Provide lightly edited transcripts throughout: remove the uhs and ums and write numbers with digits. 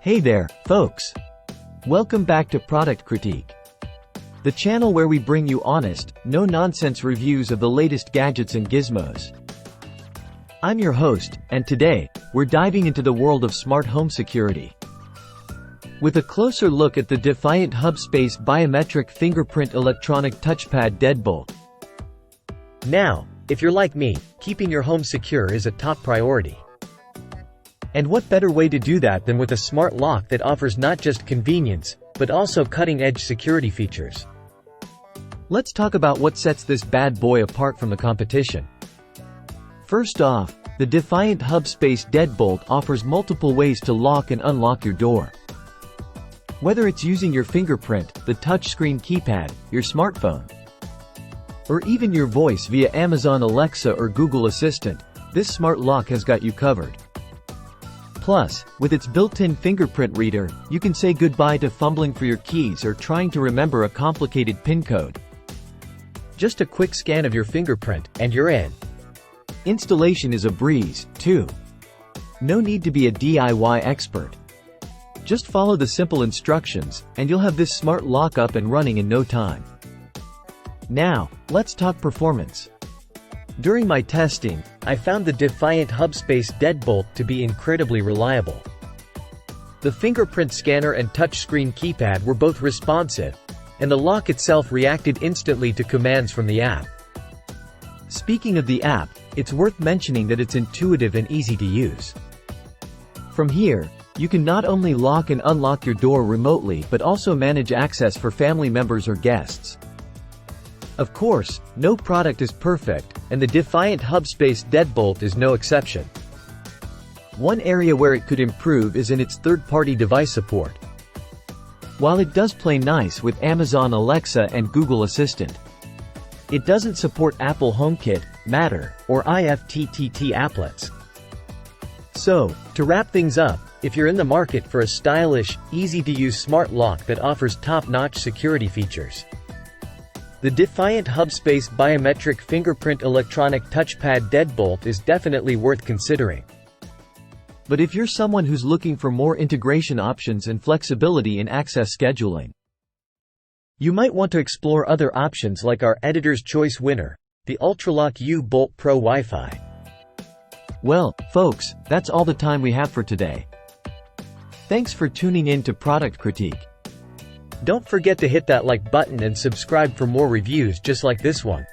Hey there, folks! Welcome back to Product Critique, the channel where we bring you honest, no-nonsense reviews of the latest gadgets and gizmos. I'm your host, and today, we're diving into the world of smart home security. With a closer look at the Defiant Hubspace Biometric Fingerprint Electronic Touchpad Deadbolt. Now, if you're like me, keeping your home secure is a top priority. And what better way to do that than with a smart lock that offers not just convenience, but also cutting-edge security features. Let's talk about what sets this bad boy apart from the competition. First off, the Defiant Hubspace Deadbolt offers multiple ways to lock and unlock your door. Whether it's using your fingerprint, the touchscreen keypad, your smartphone, or even your voice via Amazon Alexa or Google Assistant, this smart lock has got you covered. Plus, with its built-in fingerprint reader, you can say goodbye to fumbling for your keys or trying to remember a complicated PIN code. Just a quick scan of your fingerprint, and you're in. Installation is a breeze, too. No need to be a DIY expert. Just follow the simple instructions, and you'll have this smart lock up and running in no time. Now, let's talk performance. During my testing, I found the Defiant Hubspace Deadbolt to be incredibly reliable. The fingerprint scanner and touchscreen keypad were both responsive, and the lock itself reacted instantly to commands from the app. Speaking of the app, it's worth mentioning that it's intuitive and easy to use. From here, you can not only lock and unlock your door remotely but also manage access for family members or guests. Of course, no product is perfect, and the Defiant Hubspace Deadbolt is no exception. One area where it could improve is in its third-party device support. While it does play nice with Amazon Alexa and Google Assistant, it doesn't support Apple HomeKit, Matter, or IFTTT applets. So, to wrap things up, if you're in the market for a stylish, easy-to-use smart lock that offers top-notch security features, the Defiant Hubspace Biometric Fingerprint Electronic Touchpad Deadbolt is definitely worth considering. But if you're someone who's looking for more integration options and flexibility in access scheduling, you might want to explore other options like our Editor's Choice winner, the Ultralock U Bolt Pro Wi-Fi. Well, folks, that's all the time we have for today. Thanks for tuning in to Product Critique. Don't forget to hit that like button and subscribe for more reviews just like this one.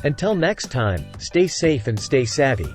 Until next time, stay safe and stay savvy.